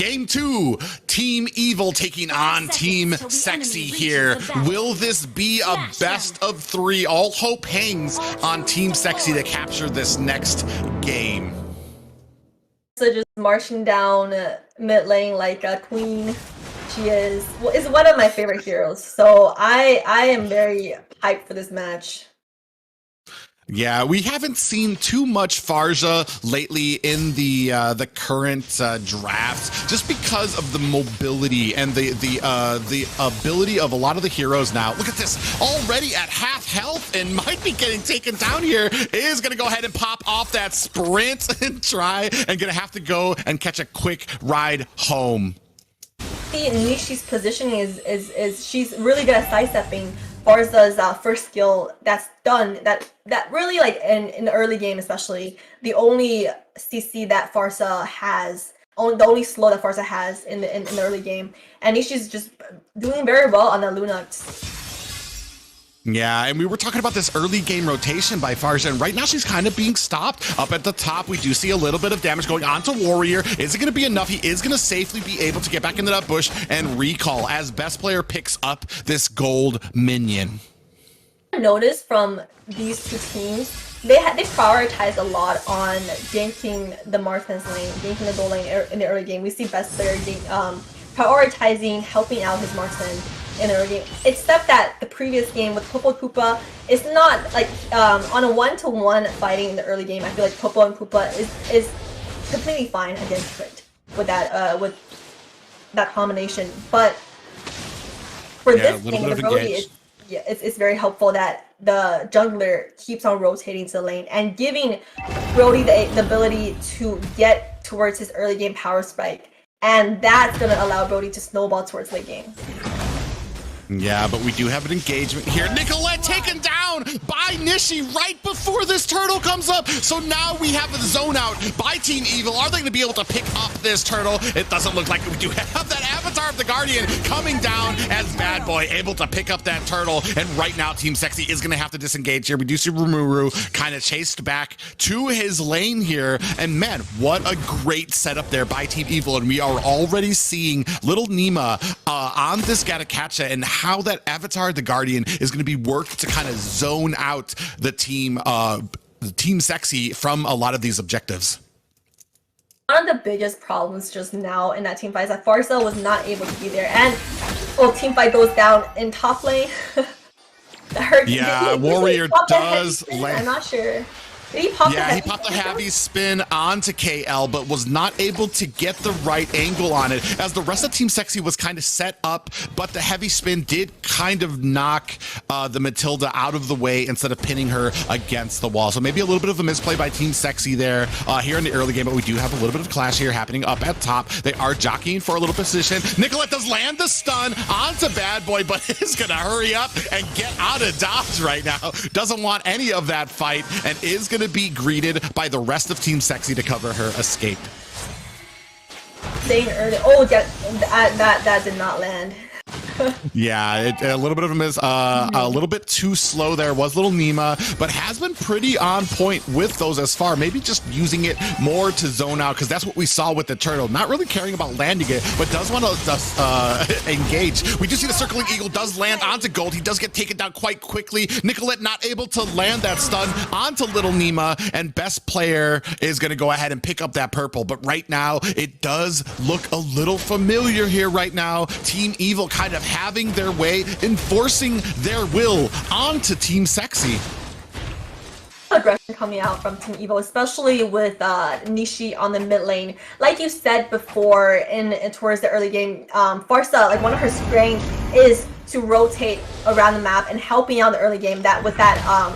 Game 2, Team Evil taking on Team Sexy here. Will this be a best of 3? All hope hangs on Team Sexy to capture this next game. So just marching down mid lane like a queen. She is one of my favorite heroes. So I am very hyped for this match. Yeah, we haven't seen too much Farja lately in the current drafts, just because of the mobility and the ability of a lot of the heroes now. Look at this, already at half health and might be getting taken down here. Is going to go ahead and pop off that sprint and try and going to have to go and catch a quick ride home. Nishi's positioning is she's really good at sidestepping. Farza's first skill that's done that really, like in the early game especially, the only CC that Farza has, the only slow that Farza has in the early game, and Nishi's just doing very well on the Lunox. Yeah, and we were talking about this early game rotation by Farja, and right now she's kind of being stopped. Up at the top, we do see a little bit of damage going on to Warrior. Is it going to be enough? He is going to safely be able to get back into that bush and recall as best player picks up this gold minion. I noticed from these two teams, they prioritize a lot on ganking the marksman's lane, ganking the gold lane in the early game. We see best player prioritizing helping out his marksman in the early game, except that the previous game with Popo Koopa is not like on a 1-to-1 fighting in the early game. I feel like Popo and Koopa is completely fine against Crit with that combination. But for this game, the Brody it's very helpful that the jungler keeps on rotating to the lane and giving Brody the ability to get towards his early game power spike, and that's gonna allow Brody to snowball towards late game. Yeah, but we do have an engagement here. Nicolette taken down by Nishi right before this turtle comes up. So now we have a zone out by Team Evil. Are they going to be able to pick up this turtle? It doesn't look like we do have that Avatar of the Guardian coming down as Bad Boy able to pick up that turtle. And right now, Team Sexy is going to have to disengage here. We do see Rimuru kind of chased back to his lane here. And man, what a great setup there by Team Evil. And we are already seeing little Nima on this Gatakacha and how that Avatar the Guardian is going to be worked to kind of zone out the team Sexy from a lot of these objectives. One of the biggest problems just now in that team fight is that Farza was not able to be there, and well, team fight goes down in top lane. That hurts. Yeah, Warrior does land. I'm not sure. He popped a heavy spin onto KL, but was not able to get the right angle on it, as the rest of Team Sexy was kind of set up, but the heavy spin did kind of knock the Matilda out of the way instead of pinning her against the wall. So maybe a little bit of a misplay by Team Sexy there here in the early game, but we do have a little bit of clash here happening up at top. They are jockeying for a little position. Nicolette does land the stun onto Bad Boy, but is going to hurry up and get out of dodge right now. Doesn't want any of that fight and is going to be greeted by the rest of Team Sexy to cover her escape. Staying early. Oh, that did not land. Yeah, a little bit of a miss, a little bit too slow there. Was little Nima, but has been pretty on point with those as far. Maybe just using it more to zone out, because that's what we saw with the turtle. Not really caring about landing it, but does want to engage. We do see the circling eagle does land onto gold. He does get taken down quite quickly. Nicolette not able to land that stun onto little Nima, and best player is going to go ahead and pick up that purple. But right now, it does look a little familiar here right now. Team Evil kind of having their way, enforcing their will onto Team Sexy. Aggression coming out from Team Evil, especially with Nishi on the mid lane. Like you said before, towards the early game, Farza, like one of her strengths is to rotate around the map and helping out in the early game. That with that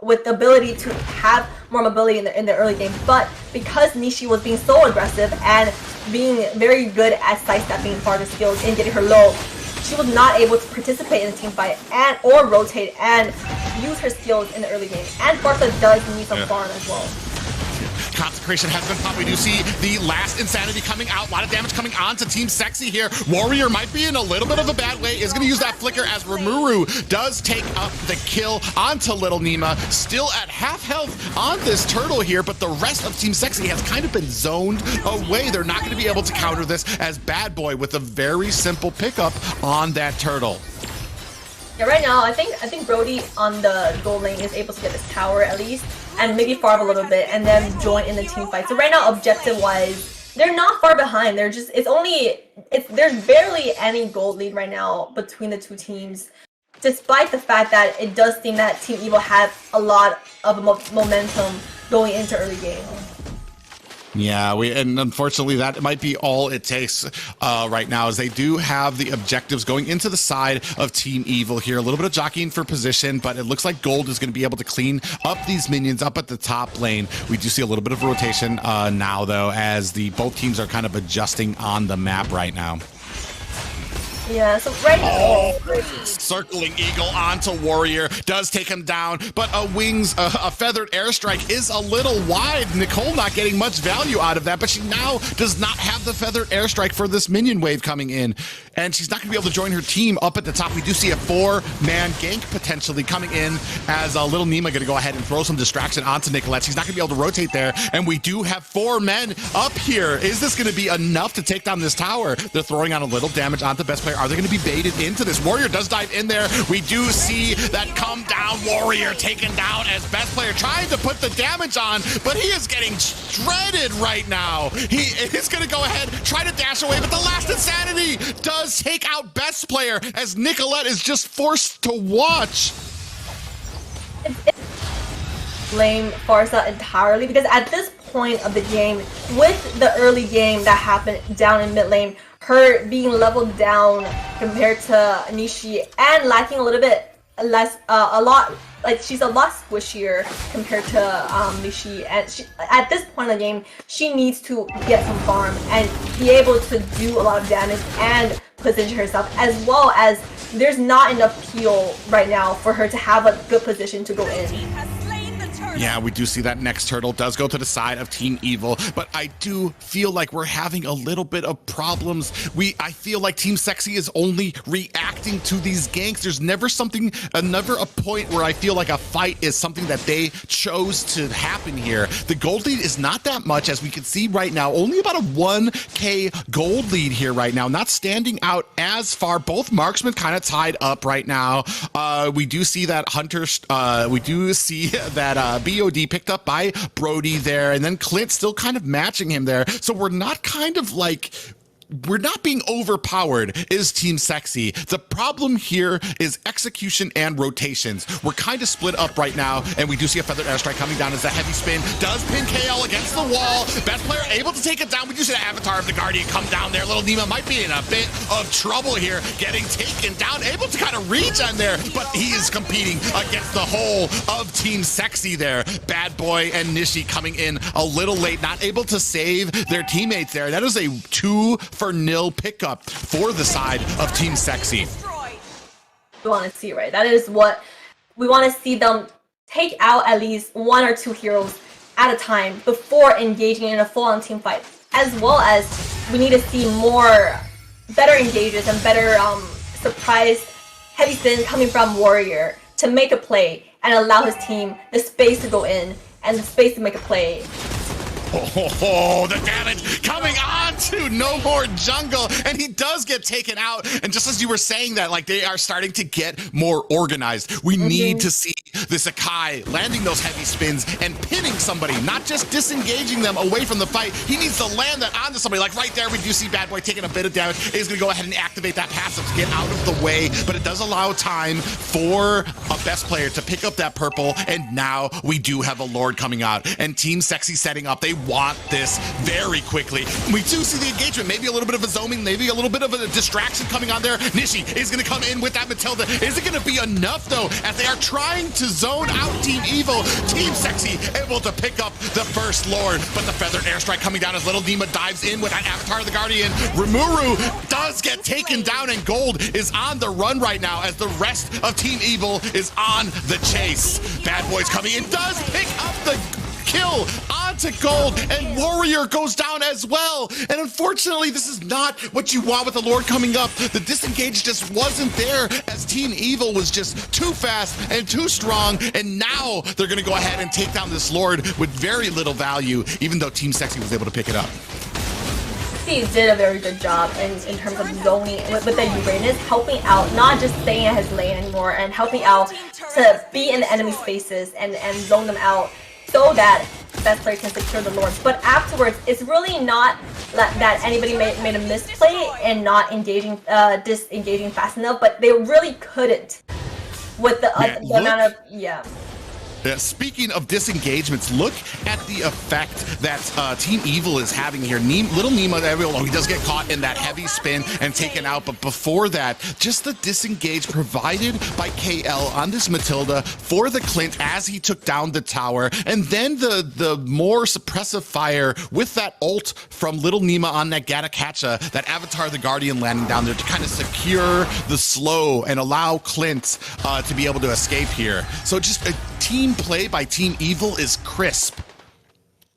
with the ability to have more mobility in the early game. But because Nishi was being so aggressive and being very good at sidestepping Farza's skills and getting her low, she was not able to participate in the team fight or rotate and use her skills in the early game. And Farza does need some farm as well. Consecration has been popped. We do see the last Insanity coming out. A lot of damage coming on to Team Sexy here. Warrior might be in a little bit of a bad way. Is going to use that flicker as Rimuru does take up the kill onto Little Nima. Still at half health on this turtle here, but the rest of Team Sexy has kind of been zoned away. They're not going to be able to counter this as Bad Boy with a very simple pickup on that turtle. Yeah, right now I think Brody on the gold lane is able to get this tower at least, and maybe farm a little bit, and then join in the team fight. So right now, objective-wise, they're not far behind. They're just there's barely any gold lead right now between the two teams, despite the fact that it does seem that Team Evil has a lot of momentum going into early game. Yeah, and unfortunately that might be all it takes right now, as they do have the objectives going into the side of Team Evil here. A little bit of jockeying for position, but it looks like Gold is going to be able to clean up these minions up at the top lane. We do see a little bit of rotation now, though, as both teams are kind of adjusting on the map right now. Yeah, so right now, circling Eagle onto Warrior, does take him down, but a feathered airstrike is a little wide. Nicole not getting much value out of that, but she now does not have the feathered airstrike for this minion wave coming in, and she's not going to be able to join her team up at the top. We do see a 4-man gank potentially coming in, as Little Nima going to go ahead and throw some distraction onto Nicolette. She's not going to be able to rotate there, and we do have 4 men up here. Is this going to be enough to take down this tower? They're throwing on a little damage onto best player. Are they going to be baited into this? Warrior does dive in there. We do see that come down Warrior taken down as best player trying to put the damage on, but he is getting shredded right now. He is going to go ahead, try to dash away, but the last Insanity does take out best player as Nicolette is just forced to watch. Blame Farsa entirely, because at this point of the game, with the early game that happened down in mid lane, her being leveled down compared to Nishi and lacking a little bit less, she's a lot squishier compared to Nishi, and at this point in the game, she needs to get some farm and be able to do a lot of damage and position herself, as well as there's not enough peel right now for her to have a good position to go in. Yeah, we do see that next turtle does go to the side of Team Evil, but I do feel like we're having a little bit of problems. I feel like Team Sexy is only reacting to these ganks. There's never a point where I feel like a fight is something that they chose to happen here. The gold lead is not that much, as we can see right now. Only about a 1K gold lead here right now, not standing out as far. Both marksmen kind of tied up right now. We do see that BOD picked up by Brody there, and then Clint still kind of matching him there. So we're not being overpowered is Team Sexy. The problem here is execution and rotations. We're kind of split up right now, and we do see a feathered airstrike coming down as the heavy spin does pin KL against the wall. Best player able to take it down. We do see the avatar of the Guardian come down there. Little Nima might be in a bit of trouble here, getting taken down, able to kind of reach on there, but he is competing against the whole of Team Sexy there. Bad Boy and Nishi coming in a little late, not able to save their teammates there. That is a 2-for-0 pickup for the side of Team Sexy. We want to see, right? That is what we want to see, them take out at least 1 or 2 heroes at a time before engaging in a full-on team fight, as well as we need to see better engages and better surprise heavy spins coming from Warrior to make a play and allow his team the space to go in and the space to make a play. Oh, the damage coming on to No More Jungle, and he does get taken out. And just as you were saying that, like, they are starting to get more organized. We need to see the Sakai landing those heavy spins and pinning somebody, not just disengaging them away from the fight. He needs to land that onto somebody. Like right there, we do see Bad Boy taking a bit of damage. He's going to go ahead and activate that passive to get out of the way, but it does allow time for a best player to pick up that purple, and now we do have a Lord coming out, and Team Sexy setting up. They want this very quickly. We do see the engagement, maybe a little bit of a zooming, maybe a little bit of a distraction coming on there. Nishi is going to come in with that Matilda. Is it going to be enough, though, as they are trying to zone out Team Evil? Team Sexy able to pick up the first Lord, but the feathered airstrike coming down as Little Nima dives in with that Avatar of the Guardian. Rimuru does get taken down, and Gold is on the run right now as the rest of Team Evil is on the chase. Bad Boy's coming in, does pick up the kill onto Gold, and Warrior goes down as well. And unfortunately, this is not what you want with the Lord coming up. The disengage just wasn't there, as Team Evil was just too fast and too strong, and now they're gonna go ahead and take down this Lord with very little value, even though Team Sexy was able to pick it up. He did a very good job in terms of zoning with the Uranus, helping out, not just staying at his lane anymore, and helping out to be in the enemy spaces and zone them out so that best player can secure the Lords. But afterwards, it's really not that anybody made a misplay and not engaging, disengaging fast enough, but they really couldn't with the amount of, Speaking of disengagements, look at the effect that Team Evil is having here. Little Nima, he does get caught in that heavy spin and taken out, but before that, just the disengage provided by KL on this Matilda for the Clint as he took down the tower, and then the more suppressive fire with that ult from Little Nima on that Gatakacha, that Avatar the Guardian landing down there to kind of secure the slow and allow Clint to be able to escape here. So just a team play by Team Evil is crisp.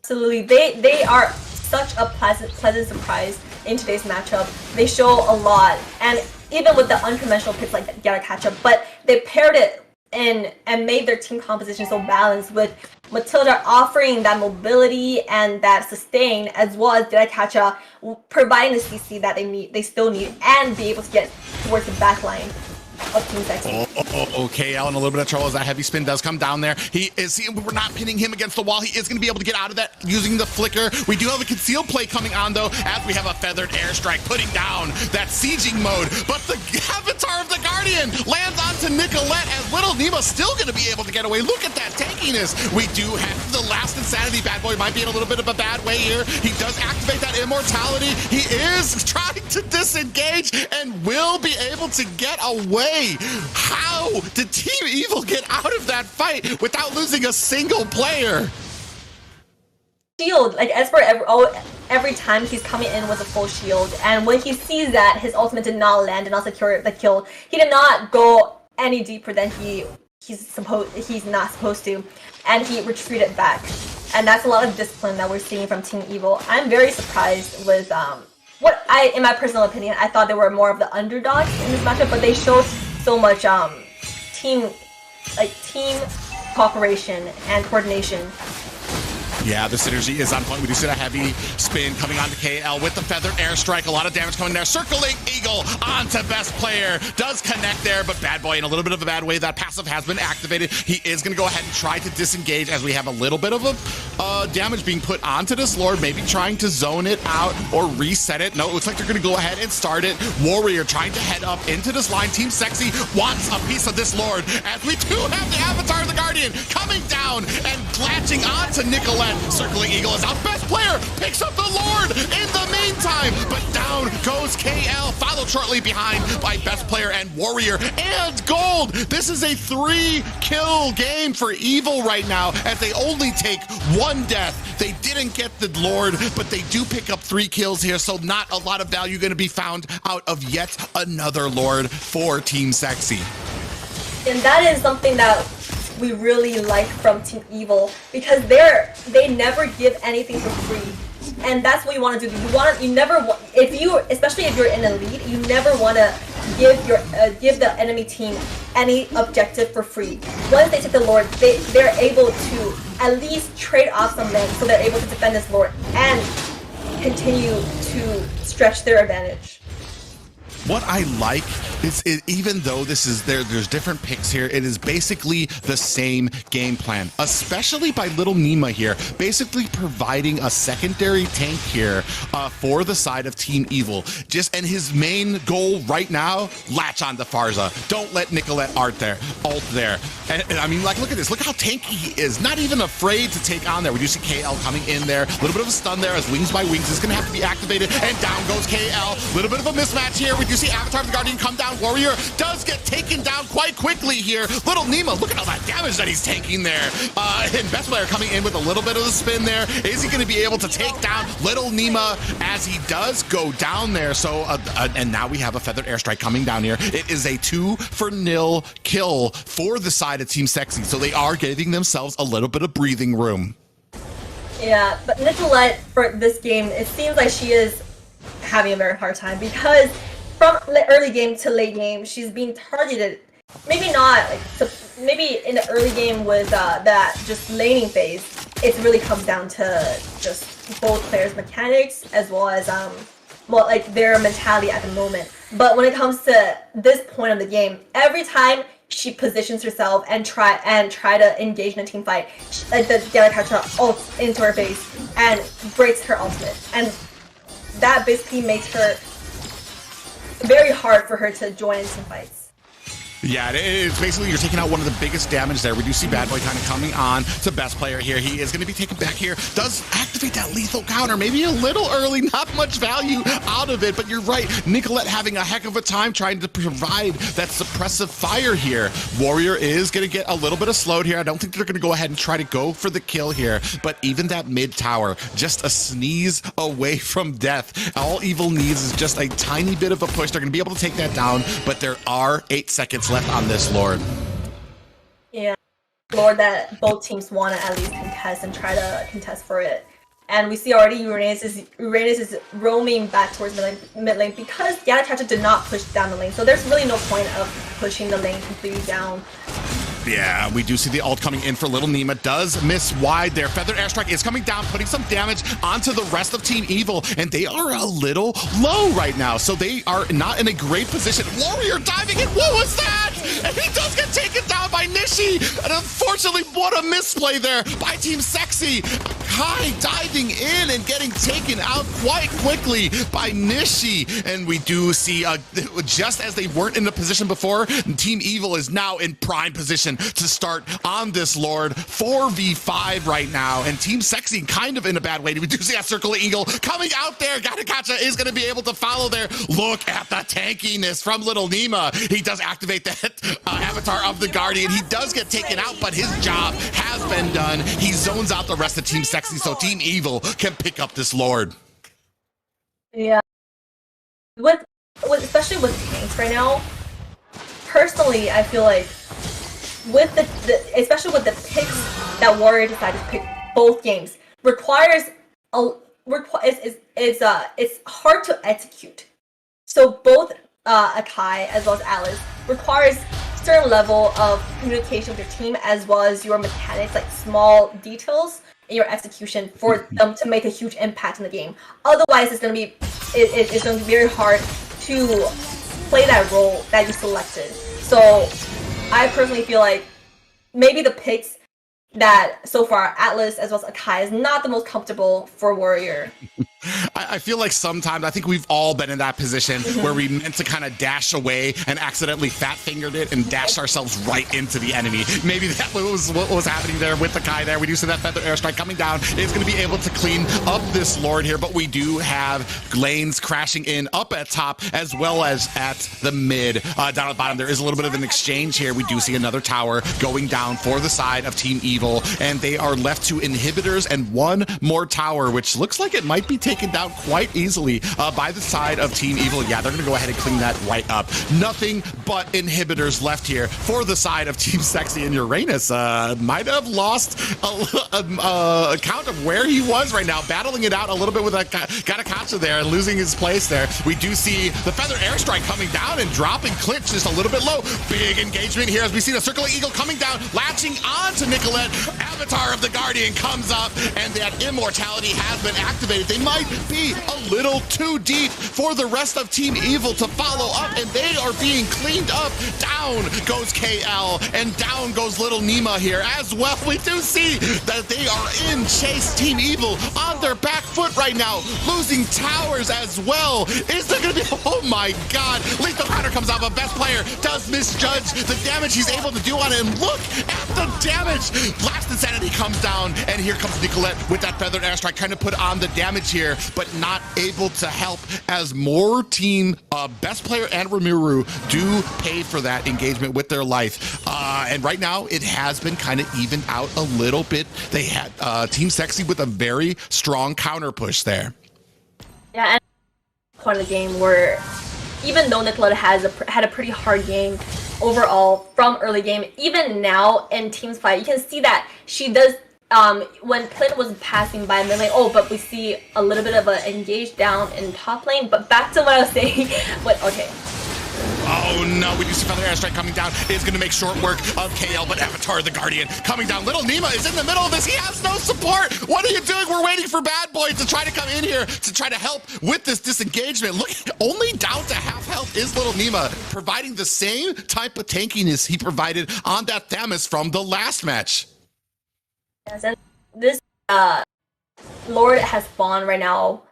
Absolutely, they are such a pleasant surprise in today's matchup. They show a lot, and even with the unconventional picks like Gatakacha, but they paired it in and made their team composition so balanced, with Matilda offering that mobility and that sustain, as well as Gatakacha providing the CC that they still need, and be able to get towards the back line of Team Sexy. KL in a little bit of trouble as that heavy spin does come down there. We're not pinning him against the wall. He is going to be able to get out of that using the flicker. We do have a concealed play coming on, though, as we have a feathered airstrike putting down that sieging mode. But the Avatar of the Guardian lands onto Nicolette, as Little Nima still going to be able to get away. Look at that tankiness. We do have the last insanity. Bad Boy might be in a little bit of a bad way here. He does activate that immortality. He is trying to disengage and will be able to get away. How did Team Evil get out of that fight without losing a single player? Shield, like Esper, every time he's coming in with a full shield, and when he sees that his ultimate did not land and not secure the kill, he did not go any deeper than he's not supposed to, and he retreated back. And that's a lot of discipline that we're seeing from Team Evil. I'm very surprised with in my personal opinion, I thought they were more of the underdogs in this matchup, but they showed so much team cooperation and coordination. Yeah, the synergy is on point. We do see a heavy spin coming onto KL with the feathered airstrike. A lot of damage coming there. Circling Eagle onto best player. Does connect there, but Bad Boy in a little bit of a bad way. That passive has been activated. He is going to go ahead and try to disengage, as we have a little bit of a damage being put onto this Lord. Maybe trying to zone it out or reset it. No, it looks like they're going to go ahead and start it. Warrior trying to head up into this line. Team Sexy wants a piece of this Lord, as we do have the Avatar of the Guardian coming down and latching onto Nicolette. Circling Eagle is out. Best player picks up the Lord in the meantime, but down goes KL, followed shortly behind by best player and Warrior and Gold. This is a 3-kill game for Evil right now, as they only take 1 death. They didn't get the Lord, but they do pick up 3 kills here, so not a lot of value going to be found out of yet another Lord for Team Sexy. And that is something that we really like from Team Evil, because they never give anything for free, and that's what you want to do. Especially if you're in a lead, you never want to give the enemy team any objective for free. Once they take the Lord, they're able to at least trade off some men, so they're able to defend this Lord and continue to stretch their advantage. What I like is, even though there's different picks here, it is basically the same game plan, especially by Little Nima here, basically providing a secondary tank here for the side of Team Evil. And his main goal right now, latch on to Farza. Don't let Nicolette ult there. And I mean, like, look at this. Look how tanky he is. Not even afraid to take on there. We do see KL coming in there. A little bit of a stun there, as Wings by Wings is going to have to be activated. And down goes KL. A little bit of a mismatch here. We do see Avatar of the Guardian come down. Warrior does get taken down quite quickly here. Little Nima, look at all that damage that he's taking there. And best player coming in with a little bit of a spin there. Is he going to be able to take down Little Nima, as he does go down there? So, and now we have a feathered airstrike coming down here. It is a 2-0 kill for the side of Team Sexy. So they are giving themselves a little bit of breathing room. Yeah, but Nicolette for this game, it seems like she is having a very hard time because from early game to late game, she's being targeted. Maybe not like maybe in the early game with that just laning phase, it really comes down to just both players' mechanics as well as well like their mentality at the moment. But when it comes to this point of the game, every time she positions herself and try to engage in a team fight, like the Galatasha ults into her face and breaks her ultimate, and that basically makes her very hard for her to join in team fights. Yeah, it's basically you're taking out one of the biggest damage there. We do see Bad Boy kind of coming on to best player here. He is going to be taken back here. Does activate that lethal counter. Maybe a little early, not much value out of it, but you're right. Nicolette having a heck of a time trying to provide that suppressive fire here. Warrior is going to get a little bit of slowed here. I don't think they're going to go ahead and try to go for the kill here, but even that mid tower, just a sneeze away from death. All Evil needs is just a tiny bit of a push. They're going to be able to take that down, but there are 8 seconds left on this Lord. Yeah, Lord that both teams want to at least contest and try to contest for it. And we see already Uranus is roaming back towards mid lane because Galatasha did not push down the lane. So there's really no point of pushing the lane completely down. Yeah, we do see the ult coming in for Little Nima. Does miss wide there. Feathered Airstrike is coming down, putting some damage onto the rest of Team Evil, and they are a little low right now, so they are not in a great position. Warrior diving in. What was that? And he does get taken down by Nishi. And unfortunately, what a misplay there by Team Sexy. Kai diving in and getting taken out quite quickly by Nishi. And we do see, just as they weren't in the position before, Team Evil is now in prime position to start on this Lord. 4v5 right now, and Team Sexy kind of in a bad way. We do see that Circle of Eagle coming out there. Gatacacha is going to be able to follow there. Look at the tankiness from Little Nima. He does activate that Avatar of the Guardian. He does get taken out, but his job has been done. He zones out the rest of Team Sexy, so Team Evil can pick up this Lord. Yeah. With especially with tanks right now, personally, I feel like with the especially with the picks that Warrior decided to pick both games requires it's hard to execute. So both Akai as well as Alice requires certain level of communication with your team as well as your mechanics, like small details in your execution for them to make a huge impact in the game. Otherwise, it's going to be very hard to play that role that you selected. So I personally feel like maybe the picks that so far Atlas as well as Akai is not the most comfortable for Warrior. I feel like sometimes, I think we've all been in that position where we meant to kind of dash away and accidentally fat-fingered it and dashed ourselves right into the enemy. Maybe that was what was happening there with the Kai there. We do see that Feather Airstrike coming down. It's going to be able to clean up this Lord here, but we do have lanes crashing in up at top as well as at the mid. Down at the bottom, there is a little bit of an exchange here. We do see another tower going down for the side of Team Evil, and they are left to inhibitors and one more tower, which looks like it might be taken down quite easily by the side of Team Evil. Yeah, they're going to go ahead and clean that right up. Nothing but inhibitors left here for the side of Team Sexy, and Uranus might have lost a count of where he was right now, battling it out a little bit with Gatacacha there and losing his place there. We do see the Feather Airstrike coming down and dropping Clinch just a little bit low. Big engagement here as we see the Circle of Eagle coming down, latching onto Nicolette. Avatar of the Guardian comes up, and that immortality has been activated. They might be a little too deep for the rest of Team Evil to follow up, and they are being cleaned up. Down goes KL, and down goes Little Nima here as well. We do see that they are in chase. Team Evil on their back foot right now, losing towers as well. Is there going to be, oh my god, lethal counter comes out, but best player does misjudge the damage he's able to do on him. Look at the damage. Blast Insanity comes down, and here comes Nicolette with that Feathered Airstrike, trying to put on the damage here, but not able to help as more team best player and Rimuru do pay for that engagement with their life. And right now it has been kind of evened out a little bit. They had Team Sexy with a very strong counter push there. Yeah, and point of the game where even though Nicolette had a pretty hard game overall from early game, even now in teams fight, you can see that she does when Clint was passing by, then like, oh, but we see a little bit of an engage down in top lane. But back to what I was saying. Okay. Oh no, we do see Feather Airstrike coming down. It's going to make short work of KL, but Avatar the Guardian coming down. Little Nima is in the middle of this. He has no support. What are you doing? We're waiting for Bad Boy to try to come in here to try to help with this disengagement. Look, only down to half health is Little Nima, providing the same type of tankiness he provided on that Thamus from the last match. Yes, and this Lord has spawned right now.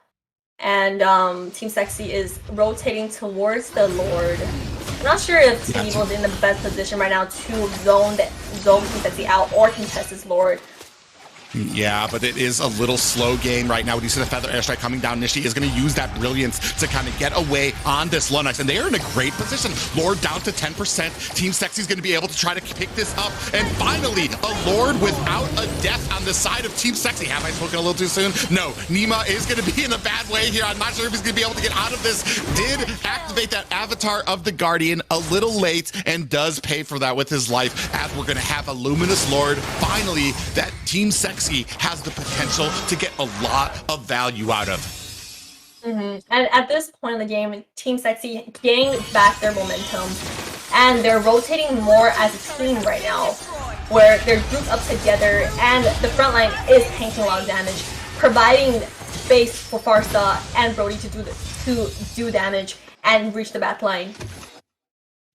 And Team Sexy is rotating towards the Lord. I'm not sure if Team Evil is in the best position right now to zone Team Sexy out or contest his Lord. Yeah, but it is a little slow game right now. When you see the Feather Airstrike coming down, Nishi is going to use that brilliance to kind of get away on this Lunox, and they are in a great position. Lord down to 10%. Team Sexy is going to be able to try to pick this up, and finally, a Lord without a death on the side of Team Sexy. Have I spoken a little too soon? No, Nima is going to be in a bad way here. I'm not sure if he's going to be able to get out of this. Did activate that Avatar of the Guardian a little late, and does pay for that with his life, as we're going to have a Luminous Lord. Finally, that Team Sexy has the potential to get a lot of value out of. And at this point in the game, Team Sexy gained back their momentum, and they're rotating more as a team right now, where they're grouped up together, and the front line is tanking a lot of damage, providing space for Farsa and Brody to do damage and reach the back line.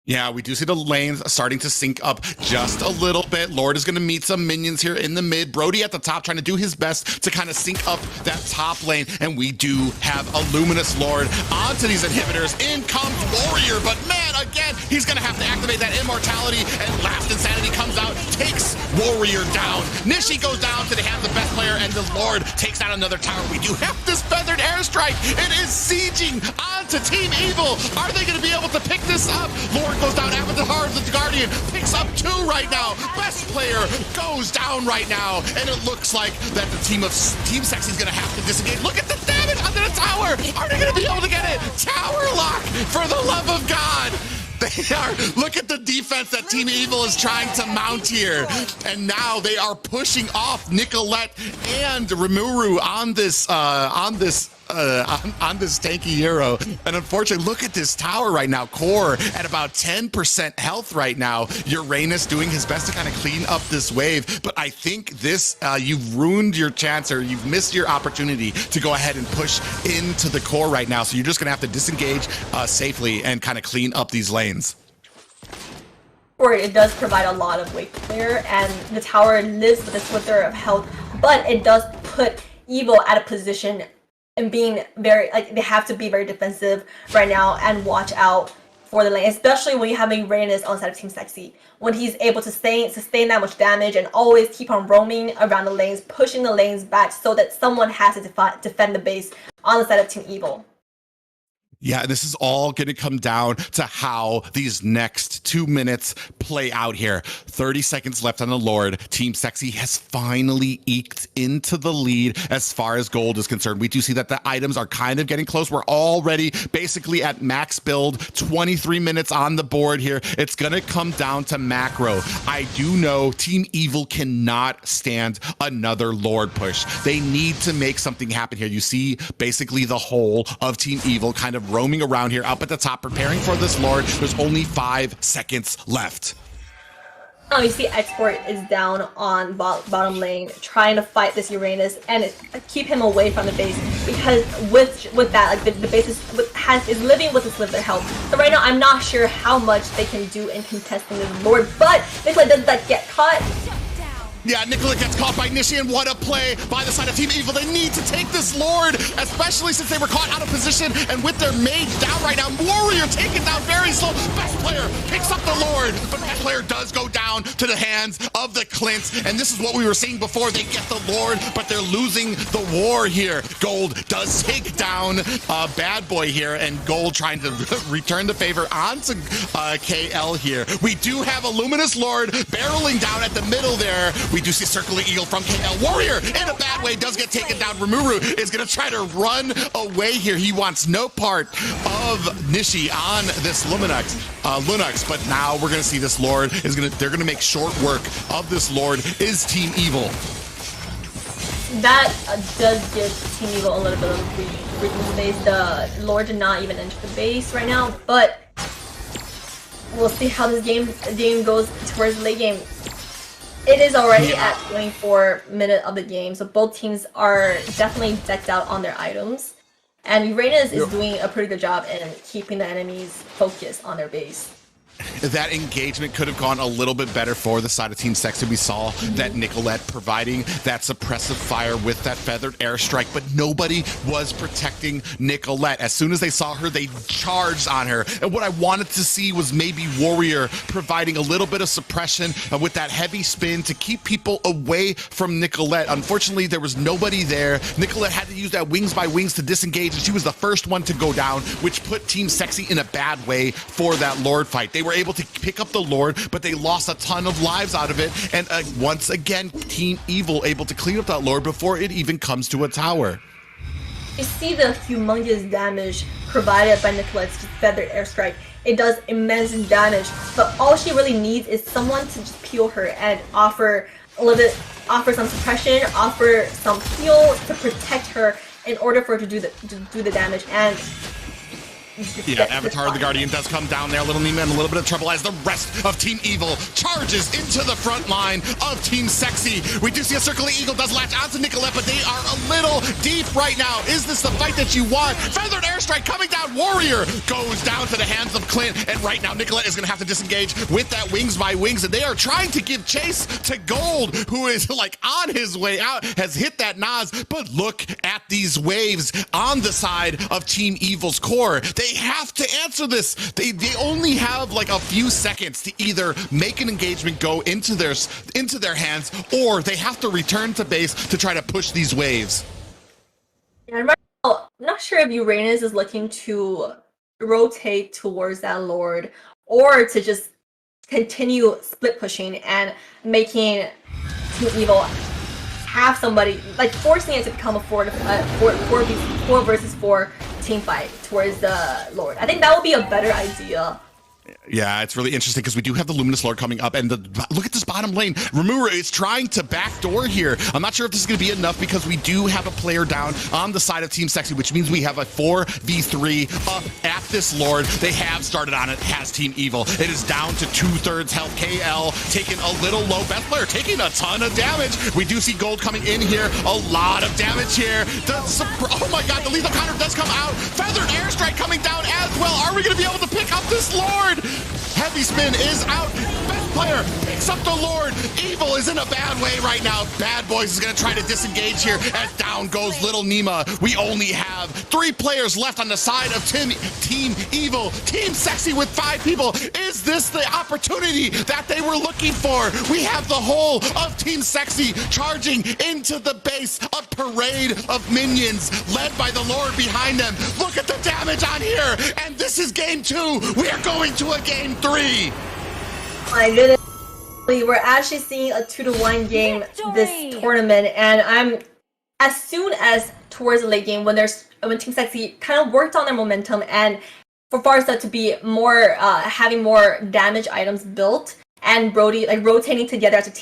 Yeah, we do see the lanes starting to sync up just a little bit. Lord is going to meet some minions here in the mid. Brody at the top trying to do his best to kind of sync up that top lane. And we do have a Luminous Lord onto these inhibitors. In comes Warrior, but man, again, he's going to have to activate that immortality. And Last Insanity comes out, takes Warrior down. Nishi goes down to the hands of the best player, and the Lord takes out another tower. We do have this Feathered Airstrike. It is sieging onto Team Evil. Are they going to be able to pick this up? Lord goes down. Avatar of the Guardian picks up 2 right now. Best player goes down right now, and it looks like that the Team Sexy is going to have to disengage. Look at the damage onto the tower. Are they going to be able to get it? Tower lock, for the love of God. They are. Look at the defense that Team Evil is trying to mount here, and now they are pushing off Nicolette and Rimuru on this tanky hero. And unfortunately, look at this tower right now. Core at about 10% health right now. Uranus doing his best to kind of clean up this wave. But I think this, you've ruined your chance, or you've missed your opportunity to go ahead and push into the core right now. So you're just going to have to disengage safely and kind of clean up these lanes. It does provide a lot of weight clear, and the tower lives with a slither of health, but it does put Evil at a position and being very, like, they have to be very defensive right now and watch out for the lane, especially when you have a Reynes on the side of Team Sexy. When he's able to sustain that much damage and always keep on roaming around the lanes, pushing the lanes back so that someone has to defend the base on the side of Team Evil. Yeah, this is all going to come down to how these next 2 minutes play out here. 30 seconds left on the Lord. Team Sexy has finally eked into the lead as far as gold is concerned. We do see that the items are kind of getting close. We're already basically at max build. 23 minutes on the board here. It's going to come down to macro. I do know Team Evil cannot stand another Lord push. They need to make something happen here. You see basically the whole of Team Evil kind of roaming around here up at the top, preparing for this Lord. There's only 5 seconds left. Oh, you see Export is down on bottom lane, trying to fight this Uranus and keep him away from the base, because with that, like, the base is living with a slither health. So right now, I'm not sure how much they can do in contesting this Lord, but Nicolette does that get caught. Yeah, Nicolette gets caught by Nishi, and what a play by the side of Team Evil. They need to take this Lord, especially since they were caught out of position, and with their mage down right now, Warrior taken down very slow. Best player picks up the Lord, but best player does go down to the hands of the Clint, and this is what we were seeing before. They get the Lord, but they're losing the war here. Gold does take down Bad Boy here, and Gold trying to return the favor onto KL here. We do have a Luminous Lord barreling down at the middle there. We do see Circling Eagle from KL. Warrior, in a bad way, does get taken down. Rimuru is going to try to run away here. He wants no part of Nishi on this Lunox, but now we're going to see this Lord they're going to make short work of this Lord is Team Evil. That does give Team Eagle a little bit of breathing space. The Lord did not even enter the base right now, but we'll see how this game goes towards the late game. It is already at 24 minutes of the game, so both teams are definitely decked out on their items. And Uranus is doing a pretty good job in keeping the enemies focused on their base. That engagement could have gone a little bit better for the side of Team Sexi. We saw that Nicolette providing that suppressive fire with that feathered airstrike, but nobody was protecting Nicolette. As soon as they saw her, they charged on her. And what I wanted to see was maybe Warrior providing a little bit of suppression with that heavy spin to keep people away from Nicolette. Unfortunately, there was nobody there. Nicolette had to use that wings by wings to disengage, and she was the first one to go down, which put Team Sexi in a bad way for that Lord fight. They were able to pick up the Lord, but they lost a ton of lives out of it. And once again, Team Evil able to clean up that Lord before it even comes to a tower. You see the humongous damage provided by Nicolette's feathered airstrike. It does immense damage, but all she really needs is someone to just peel her and offer a little bit, offer some suppression, offer some heal to protect her in order for her to do the damage. And yeah, Avatar of the Guardian does come down there. Little Nima in a little bit of trouble as the rest of Team Evil charges into the front line of Team Sexi. We do see a Circling Eagle does latch onto Nicolette, but they are a little deep right now. Is this the fight that you want? Feathered airstrike coming down. Warrior goes down to the hands of Clint, and right now Nicolette is going to have to disengage with that wings by wings, and they are trying to give chase to Gold, who is like on his way out, has hit that Nas, but look at these waves on the side of Team Evil's core. They have to answer this. They only have like a few seconds to either make an engagement go into their hands, or they have to return to base to try to push these waves. And right now, I'm not sure if Uranus is looking to rotate towards that Lord or to just continue split pushing and making Team Evil have somebody, like forcing it to become a 4 versus 4 team fight towards the Lord. I think that would be a better idea. Yeah, it's really interesting because we do have the Luminous Lord coming up, and look at this bottom lane. Remura is trying to backdoor here. I'm not sure if this is going to be enough because we do have a player down on the side of Team Sexi, which means we have a 4v3 up at this Lord. They have started on it, has Team Evil. It is down to 2/3 health. KL taking a little low. Best player taking a ton of damage. We do see Gold coming in here. A lot of damage here. Oh my god, the lethal counter does come out. Feathered airstrike coming down as well. Are we going to be able to pick up this Lord? Heavy spin is out. Best player picks up the Lord. Evil is in a bad way right now. Bad Boys is going to try to disengage here as down goes Little Nima. We only have 3 players left on the side of Team Evil. Team Sexi with 5 people. Is this the opportunity that they were looking for? We have the whole of Team Sexi charging into the base. A parade of minions led by the Lord behind them. Look at the damage on here. And this is game 2. We are going to a game 3. My goodness, we're actually seeing a 2-1 game this tournament, and as soon as towards the late game when Team Sexi kind of worked on their momentum and for Farsa to be more having more damage items built and Brody like rotating together as a team.